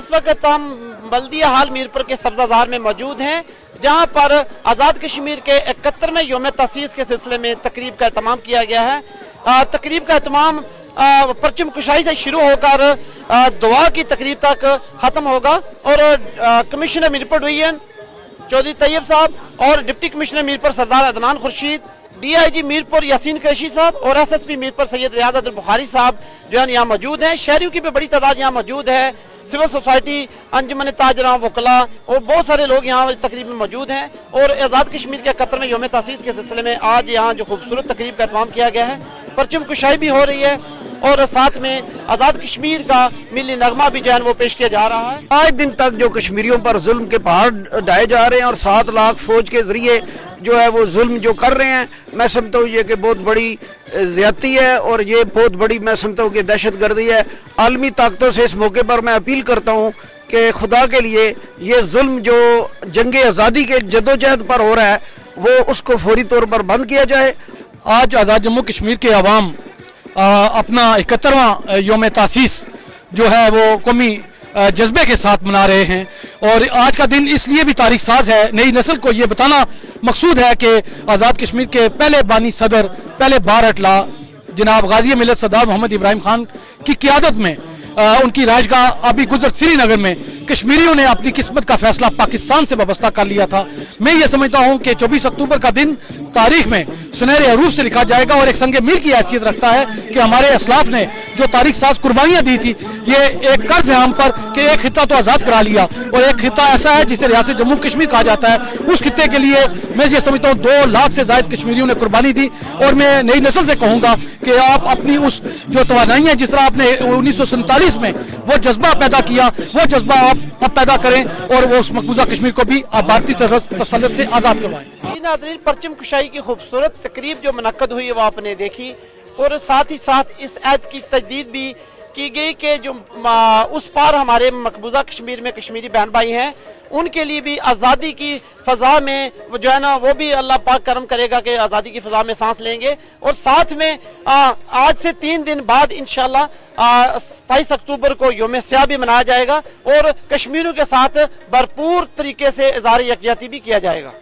इस वक्त हम बल्दिया हाल मीरपुर के सब्जाजार में मौजूद हैं, जहां पर आज़ाद कश्मीर के 71वें योम तसीस के सिलसिले में तकरीब का एहतमाम किया गया है। तकरीब का एहतमाम परचम कुशाई से शुरू होकर दुआ की तकरीब तक ख़त्म होगा और कमिश्नर मीरपुर डिवीजन चौधरी तैयब साहब और डिप्टी कमिश्नर मीरपुर सरदार अदनान खुर्शीद, DIG मीरपुर यासीन कुरैशी साहब और SSP मीरपुर सैयद रियाज अब्दुल बुखारी साहब जो है यहाँ मौजूद हैं। शहरियों की भी बड़ी तादाद यहाँ मौजूद है। सिविल सोसाइटी, अंजुमन ताजरा, वकला और बहुत सारे लोग यहाँ तकरीब में मौजूद हैं। और आज़ाद कश्मीर के 71वें योम तसीस के सिलसिले में आज यहाँ जो खूबसूरत तकरीब का एहतमाम किया गया है, परचम कुशाई भी हो रही है और साथ में आज़ाद कश्मीर का मिली नगमा भी जो है वो पेश किया जा रहा है। आज दिन तक जो कश्मीरियों पर जुल्म के पहाड़ ढाए जा रहे हैं और 7 लाख फौज के जरिए जो है वो जुल्म जो कर रहे हैं, मैं समझता हूँ ये कि बहुत बड़ी ज़्यादती है और ये बहुत बड़ी मैं समझता हूँ कि दहशत गर्दी है। आलमी ताकतों से इस मौके पर मैं अपील करता हूँ कि खुदा के लिए ये जुल्म जो जंग आज़ादी के जदोजहद पर हो रहा है वो उसको फौरी तौर पर बंद किया जाए। आज आज़ाद जम्मू कश्मीर के अवाम अपना 71वां योम तासीस जो है वो कौमी जज्बे के साथ मना रहे हैं और आज का दिन इसलिए भी तारीख साज है। नई नस्ल को ये बताना मकसूद है कि आज़ाद कश्मीर के पहले बानी सदर, पहले बार अटला जनाब गाजी मिलत सरदार मोहम्मद इब्राहिम खान की क़ियादत में उनकी राजगाह अभी गुजर श्रीनगर में कश्मीरियों ने अपनी किस्मत का फैसला पाकिस्तान से वाबस्ता कर लिया था। मैं ये समझता हूँ कि 24 अक्टूबर का दिन तारीख में सुनहरे हरूफ से लिखा जाएगा और एक संग मील की हैसियत रखता है कि हमारे असलाफ ने जो तारीख साज कुर्बानियाँ दी थी, ये एक कर्ज है हम पर कि एक खिता तो आज़ाद करा लिया और एक खिता ऐसा है जिसे रियासत जम्मू कश्मीर कहा जाता है। उस खिते के लिए मैं ये समझता हूँ 2 लाख से ज़ायद कश्मीरियों ने कुर्बानी दी और मैं नई नस्ल से कहूँगा कि आप अपनी उस जो तवानाई है, जिस तरह आपने 1947 में वो जज्बा पैदा किया, वो जज्बा आप पैदा करें और वो उस मकबूजा कश्मीर को भी आप भारतीय तसल्लुत से आज़ाद करवाएं। जी नाज़रीन, परचम कुशाई की खूबसूरत तकरीब जो मुनक्कद हुई वो आपने देखी और साथ ही साथ इस ऐद की तजदीद भी की गई कि जो उस पार हमारे मकबूजा कश्मीर में कश्मीरी बहन भाई हैं, उनके लिए भी आज़ादी की फ़ज़ा में जो है ना वो भी अल्लाह पाक करम करेगा कि आज़ादी की फ़ज़ा में सांस लेंगे। और साथ में आज से 3 दिन बाद इंशाल्लाह 27 अक्टूबर को योम स्याह भी मनाया जाएगा और कश्मीरियों के साथ भरपूर तरीके से इज़हार यकजहती भी किया जाएगा।